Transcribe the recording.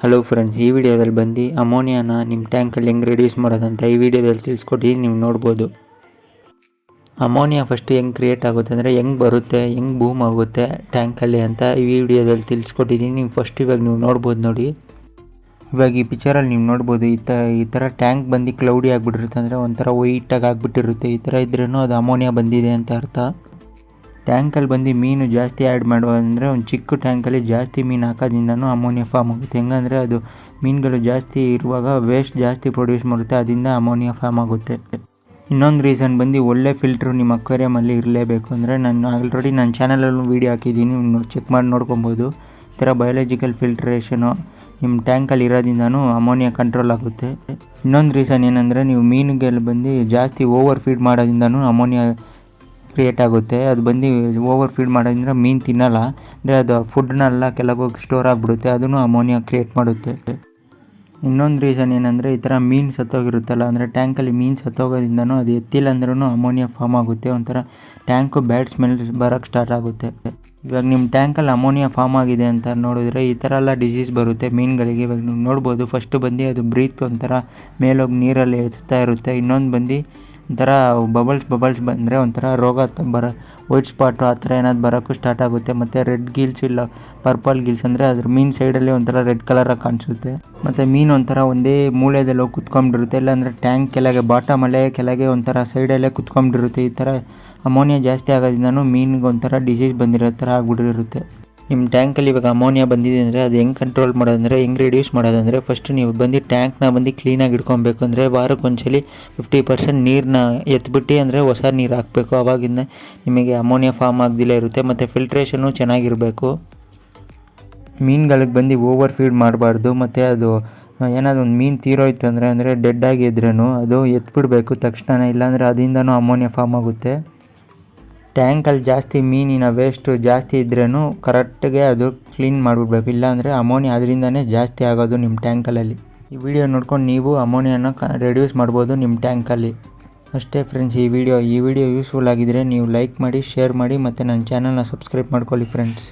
Hello friends, ಈ ವಿಡಿಯೋದಲ್ಲಿ ಬಂದು ಅಮೋನಿಯಾನ ನಿಮ್ಮ ಟ್ಯಾಂಕಲ್ಲಿ ಹೆಂಗೆ ರೆಡ್ಯೂಸ್ ಮಾಡೋದಂತ ಈ ವಿಡಿಯೋದಲ್ಲಿ ತಿಳಿಸ್ಕೊಟ್ಟು ನೀವು ನೋಡ್ಬೋದು. ಅಮೋನಿಯಾ ಫಸ್ಟ್ ಹೆಂಗೆ ಕ್ರಿಯೇಟ್ ಆಗುತ್ತೆ ಅಂದರೆ ಹೆಂಗೆ ಬರುತ್ತೆ, ಹೆಂಗೆ ಬೂಮ್ ಆಗುತ್ತೆ ಟ್ಯಾಂಕಲ್ಲಿ ಅಂತ ಈ ವಿಡಿಯೋದಲ್ಲಿ ತಿಳಿಸ್ಕೊಟ್ಟಿದ್ದೀನಿ. ನೀವು ಫಸ್ಟ್ ಇವಾಗ ನೀವು ನೋಡ್ಬೋದು ನೋಡಿ. ಇವಾಗ ಈ ಪಿಕ್ಚರಲ್ಲಿ ನೀವು ನೋಡ್ಬೋದು ಈ ಥರ ಟ್ಯಾಂಕ್ ಬಂದು ಕ್ಲೌಡಿ ಆಗಿಬಿಟ್ಟಿರುತ್ತೆ, ಅಂದರೆ ಒಂಥರ ವೈಟಾಗಿ ಆಗಿಬಿಟ್ಟಿರುತ್ತೆ. ಈ ಥರ ಇದ್ರೂ ಅದು ಅಮೋನಿಯಾ ಬಂದಿದೆ ಅಂತ ಅರ್ಥ. ಟ್ಯಾಂಕಲ್ಲಿ ಬಂದು ಮೀನು ಜಾಸ್ತಿ ಆ್ಯಡ್ ಮಾಡೋದಂದರೆ ಒಂದು ಚಿಕ್ಕ ಟ್ಯಾಂಕಲ್ಲಿ ಜಾಸ್ತಿ ಮೀನು ಹಾಕೋದ್ರಿಂದನೂ ಅಮೋನಿಯಾ ಫಾರ್ಮ್ ಆಗುತ್ತೆ. ಹೆಂಗಂದರೆ ಅದು ಮೀನುಗಳು ಜಾಸ್ತಿ ಇರುವಾಗ ವೇಸ್ಟ್ ಜಾಸ್ತಿ ಪ್ರೊಡ್ಯೂಸ್ ಮಾಡುತ್ತೆ, ಅದರಿಂದ ಅಮೋನಿಯಾ ಫಾರ್ಮ್ ಆಗುತ್ತೆ. ಇನ್ನೊಂದು ರೀಸನ್ ಬಂದು ಒಳ್ಳೆ ಫಿಲ್ಟ್ರು ನಿಮ್ಮ ಅಕ್ವೇರಿಯಮಲ್ಲಿ ಇರಲೇಬೇಕು. ಅಂದರೆ ನಾನು ಆಲ್ರೆಡಿ ನನ್ನ ಚಾನಲಲ್ಲೂ ವೀಡಿಯೋ ಹಾಕಿದ್ದೀನಿ, ಚೆಕ್ ಮಾಡಿ ನೋಡ್ಕೊಬೋದು. ಈ ಥರ ಬಯೋಲಾಜಿಕಲ್ ಫಿಲ್ಟ್ರೇಷನು ನಿಮ್ಮ ಟ್ಯಾಂಕಲ್ಲಿ ಇರೋದ್ರಿಂದನೂ ಅಮೋನಿಯಾ ಕಂಟ್ರೋಲ್ ಆಗುತ್ತೆ. ಇನ್ನೊಂದು ರೀಸನ್ ಏನಂದರೆ ನೀವು ಮೀನುಗೆಲ್ಲ ಬಂದು ಜಾಸ್ತಿ ಓವರ್ ಫೀಡ್ ಮಾಡೋದ್ರಿಂದನೂ ಅಮೋನಿಯಾ ಕ್ರಿಯೇಟ್ ಆಗುತ್ತೆ. ಅದು ಬಂದು ಓವರ್ ಫೀಡ್ ಮಾಡೋದ್ರಿಂದ ಮೀನು ತಿನ್ನಲ್ಲ, ಅಂದರೆ ಅದು ಫುಡ್ನೆಲ್ಲ ಕೆಲಗೋಗಿ ಸ್ಟೋರ್ ಆಗಿಬಿಡುತ್ತೆ, ಅದನ್ನು ಅಮೋನಿಯಾ ಕ್ರಿಯೇಟ್ ಮಾಡುತ್ತೆ. ಇನ್ನೊಂದು ರೀಸನ್ ಏನಂದರೆ ಈ ಥರ ಮೀನು ಸತ್ತೋಗಿರುತ್ತಲ್ಲ, ಅಂದರೆ ಟ್ಯಾಂಕಲ್ಲಿ ಮೀನು ಸತ್ತೋಗೋದ್ರಿಂದನೂ ಅದು ಎತ್ತಿಲ್ಲ ಅಂದ್ರೂ ಅಮೋನಿಯಾ ಫಾರ್ಮ್ ಆಗುತ್ತೆ. ಒಂಥರ ಟ್ಯಾಂಕು ಬ್ಯಾಡ್ ಸ್ಮೆಲ್ ಬರೋಕ್ಕೆ ಸ್ಟಾರ್ಟ್ ಆಗುತ್ತೆ. ಇವಾಗ ನಿಮ್ಮ ಟ್ಯಾಂಕಲ್ಲಿ ಅಮೋನಿಯಾ ಫಾರ್ಮ್ ಆಗಿದೆ ಅಂತ ನೋಡಿದ್ರೆ ಈ ಥರ ಎಲ್ಲ ಡಿಸೀಸ್ ಬರುತ್ತೆ ಮೀನುಗಳಿಗೆ. ಇವಾಗ ನೀವು ನೋಡ್ಬೋದು, ಫಸ್ಟು ಬಂದು ಅದು ಬ್ರೀತ್ ಒಂಥರ ಮೇಲೋಗಿ ನೀರಲ್ಲಿ ಎತ್ತಾ ಇರುತ್ತೆ. ಇನ್ನೊಂದು ಬಂದು ಒಂಥರ ಬಬಲ್ಸ್ ಬಂದರೆ ಒಂಥರ ರೋಗ ವೈಟ್ ಸ್ಪಾಟು ಆ ಥರ ಏನಾದ್ರು ಬರೋಕ್ಕೂ ಸ್ಟಾರ್ಟ್ ಆಗುತ್ತೆ. ಮತ್ತು ರೆಡ್ ಗಿಲ್ಸ್ ಇಲ್ಲ ಪರ್ಪಲ್ ಗಿಲ್ಸ್ ಅಂದರೆ ಅದ್ರ ಮೀನು ಸೈಡಲ್ಲಿ ಒಂಥರ ರೆಡ್ ಕಲರಾಗಿ ಕಾಣಿಸುತ್ತೆ. ಮತ್ತು ಮೀನು ಒಂಥರ ಒಂದೇ ಮೂಲೆಯಲ್ಲಿ ಹೋಗಿ ಕುತ್ಕೊಂಡ್ಬಿಟ್ಟಿರುತ್ತೆ, ಇಲ್ಲಾಂದರೆ ಟ್ಯಾಂಕ್ ಕೆಳಗೆ ಬಾಟಮಲ್ಲೇ ಕೆಳಗೆ ಒಂಥರ ಸೈಡಲ್ಲೇ ಕುತ್ಕೊಂಡ್ಬಿಟ್ಟಿರುತ್ತೆ. ಈ ಥರ ಅಮೋನಿಯಾ ಜಾಸ್ತಿ ಆಗೋದ್ರಿಂದನೂ ಮೀನಿಗೆ ಒಂಥರ ಡಿಸೀಸ್ ಬಂದಿರೋ ಥರ ಆಗ್ಬಿಟ್ಟಿರುತ್ತೆ. ನಿಮ್ಮ ಟ್ಯಾಂಕಲ್ಲಿ ಇವಾಗ ಅಮೋನಿಯಾ ಬಂದಿದೆ ಅಂದರೆ ಅದು ಹೆಂಗೆ ಕಂಟ್ರೋಲ್ ಮಾಡೋದಂದರೆ, ಹೆಂಗೆ ರಿಡ್ಯೂಸ್ ಮಾಡೋದಂದರೆ, ಫಸ್ಟ್ ನೀವು ಬಂದು ಟ್ಯಾಂಕ್ನ ಬಂದು ಕ್ಲೀನಾಗಿ ಇಟ್ಕೊಬೇಕು. ಅಂದರೆ ವಾರಕ್ಕೆ ಒಂದ್ಸಲಿ 50% ನೀರನ್ನ ಎತ್ಬಿಟ್ಟು ಅಂದರೆ ಹೊಸ ನೀರು ಹಾಕಬೇಕು. ಆವಾಗಿಂದ ನಿಮಗೆ ಅಮೋನಿಯಾ ಫಾರ್ಮ್ ಆಗದಿಲ್ಲ ಇರುತ್ತೆ. ಮತ್ತು ಫಿಲ್ಟ್ರೇಷನ್ನು ಚೆನ್ನಾಗಿರಬೇಕು. ಮೀನುಗಳಿಗೆ ಬಂದು ಓವರ್ ಫೀಡ್ ಮಾಡಬಾರ್ದು. ಮತ್ತು ಅದು ಏನಾದರೂ ಒಂದು ಮೀನು ತೀರೋಯ್ತು ಅಂದರೆ ಡೆಡ್ ಆಗಿದ್ರೂ ಅದು ಎತ್ಬಿಡಬೇಕು ತಕ್ಷಣ, ಇಲ್ಲಾಂದರೆ ಅದರಿಂದನೂ ಅಮೋನಿಯಾ ಫಾರ್ಮ್ ಆಗುತ್ತೆ. ಟ್ಯಾಂಕಲ್ಲಿ ಜಾಸ್ತಿ ಮೀನಿನ ವೇಸ್ಟು ಜಾಸ್ತಿ ಇದ್ರೂ ಕರೆಕ್ಟಾಗೆ ಅದು ಕ್ಲೀನ್ ಮಾಡಿಬಿಡ್ಬೇಕು, ಇಲ್ಲಾಂದರೆ ಅಮೋನಿಯಾ ಅದರಿಂದನೇ ಜಾಸ್ತಿ ಆಗೋದು ನಿಮ್ಮ ಟ್ಯಾಂಕಲ್ಲಿ. ಈ ವಿಡಿಯೋ ನೋಡ್ಕೊಂಡು ನೀವು ಅಮೋನಿಯಾನ ರೆಡ್ಯೂಸ್ ಮಾಡ್ಬೋದು ನಿಮ್ಮ ಟ್ಯಾಂಕಲ್ಲಿ. ಅಷ್ಟೇ ಫ್ರೆಂಡ್ಸ್, ಈ ವಿಡಿಯೋ ಯೂಸ್ಫುಲ್ ಆಗಿದ್ದರೆ ನೀವು ಲೈಕ್ ಮಾಡಿ, ಶೇರ್ ಮಾಡಿ, ಮತ್ತು ನನ್ನ ಚಾನಲ್ನ ಸಬ್ಸ್ಕ್ರೈಬ್ ಮಾಡ್ಕೊಳ್ಳಿ ಫ್ರೆಂಡ್ಸ್.